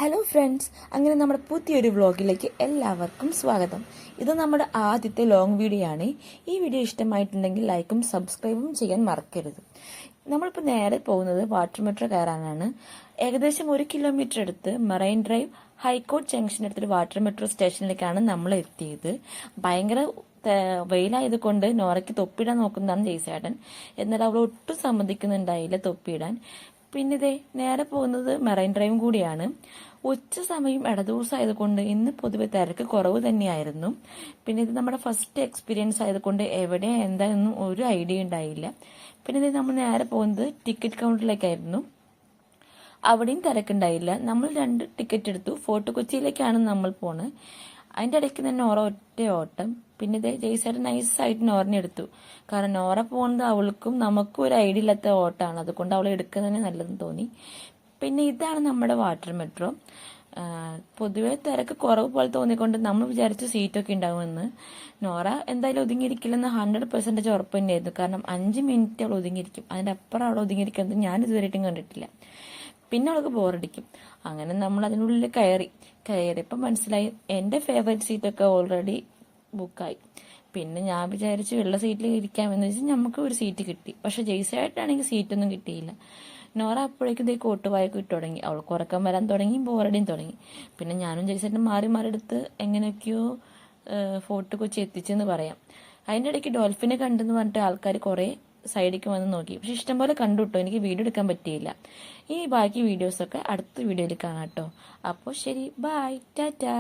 Hello friends, അങ്ങനെ നമ്മുടെ പുതിയൊരു വ്ളോഗിലേക്ക് എല്ലാവർക്കും സ്വാഗതം. ഇത് നമ്മുടെ ആദ്യത്തെ ലോങ് വീഡിയോ ആണ്. ഈ വീഡിയോ ഇഷ്ടമായിട്ടുണ്ടെങ്കിൽ ലൈക്കും സബ്സ്ക്രൈബും ചെയ്യാൻ മറക്കരുത്. നമ്മളിപ്പോൾ നേരെ പോകുന്നത് വാട്ടർ മെട്രോ കയറാനാണ്. ഏകദേശം 1 കിലോമീറ്റർ അടുത്ത് മറൈൻ ഡ്രൈവ് ഹൈക്കോർട്ട് ജംഗ്ഷൻ അടുത്തൊരു വാട്ടർ മെട്രോ സ്റ്റേഷനിലേക്കാണ് നമ്മൾ എത്തിയത്. ഭയങ്കര വെയിലായത് കൊണ്ട് നോറയ്ക്ക് തൊപ്പിയിടാൻ നോക്കുന്നതാണ് ജയ്സേട്ടൻ. എന്നാൽ അവൾ ഒട്ടും സമ്മതിക്കുന്നുണ്ടായില്ല തൊപ്പിയിടാൻ. പിന്നെ ഇതേ നേരെ പോകുന്നത് മെറൈൻ ഡ്രൈവും കൂടിയാണ്. ഉച്ച സമയം ഇടദിവസം ആയതുകൊണ്ട് ഇന്ന് പൊതുവെ തിരക്ക് കുറവ് തന്നെയായിരുന്നു. പിന്നെ ഇത് നമ്മുടെ ഫസ്റ്റ് എക്സ്പീരിയൻസ് ആയതുകൊണ്ട് എവിടെ എന്താണെന്നും ഒരു ഐഡിയ ഉണ്ടായില്ല. പിന്നെ ഇത് നമ്മൾ നേരെ പോകുന്നത് ടിക്കറ്റ് കൗണ്ടറിലേക്കായിരുന്നു. അവിടെയും തിരക്കുണ്ടായില്ല. നമ്മൾ 2 ടിക്കറ്റ് എടുത്തു. ഫോർട്ട് കൊച്ചിയിലേക്കാണ് നമ്മൾ പോണത്. അതിൻ്റെ ഇടയ്ക്ക് തന്നെ നോറ ഒറ്റ ഓട്ടം. പിന്നെ ഇതേ ജയ്സേട്ടൻ നൈസായിട്ട് നോറിനെ എടുത്തു. കാരണം നോറ പോകുന്നത് അവൾക്കും നമുക്കും ഒരു ഐഡിയ ഇല്ലാത്ത ഓട്ടമാണ്. അതുകൊണ്ട് അവൾ എടുക്കുന്നതന്നെ നല്ലതെന്ന് തോന്നി. പിന്നെ ഇതാണ് നമ്മുടെ വാട്ടർ മെട്രോ. പൊതുവെ തിരക്ക് കുറവ് പോലെ തോന്നിക്കൊണ്ട് നമ്മൾ വിചാരിച്ചു സീറ്റൊക്കെ ഉണ്ടാവുമെന്ന്. നോറ എന്തായാലും ഒതുങ്ങിയിരിക്കില്ലെന്ന് 100% ഉറപ്പ് തന്നെയായിരുന്നു. കാരണം 5 മിനിറ്റ് അവൾ ഒതുങ്ങിയിരിക്കും. അതിൻ്റെ അപ്പുറം അവൾ ഒതുങ്ങിയിരിക്കുന്നത് ഞാൻ ഇതുവരെയായിട്ടും കണ്ടിട്ടില്ല. പിന്നെ അവൾക്ക് ബോറടിക്കും. അങ്ങനെ നമ്മൾ അതിനുള്ളിൽ കയറിയപ്പോൾ മനസ്സിലായി എൻ്റെ ഫേവറേറ്റ് സീറ്റൊക്കെ ഓൾറെഡി ബുക്കായി. പിന്നെ ഞാൻ വിചാരിച്ചു വെള്ള സീറ്റിൽ ഇരിക്കാമെന്ന് വെച്ചാൽ നമുക്ക് ഒരു സീറ്റ് കിട്ടി. പക്ഷെ ജയ്സായിട്ടാണെങ്കിൽ സീറ്റൊന്നും കിട്ടിയില്ല. നോറ അപ്പോഴേക്കും ഇതേ കോട്ടുവായൊക്കെ ഇട്ട് തുടങ്ങി. അവൾക്ക് ഉറക്കം വരാൻ തുടങ്ങി, ബോറടിയും തുടങ്ങി. പിന്നെ ഞാനും ജയ്സേട്ടനും മാറി മാറി എടുത്ത് എങ്ങനെയൊക്കെയോ ഫോർട്ട് കൊച്ചി എത്തിച്ചെന്ന് പറയാം. അതിൻ്റെ ഇടയ്ക്ക് ഡോൾഫിനെ കണ്ടെന്ന് പറഞ്ഞിട്ട് ആൾക്കാർ കുറേ സൈഡിലേക്ക് വന്ന് നോക്കി. പക്ഷെ ഇഷ്ടംപോലെ കണ്ടു കേട്ടോ. എനിക്ക് വീഡിയോ എടുക്കാൻ പറ്റിയില്ല. ഇനി ബാക്കി വീഡിയോസൊക്കെ അടുത്ത വീഡിയോയിൽ കാണാം കേട്ടോ. അപ്പോൾ ശരി, ബൈ, ടാറ്റാ.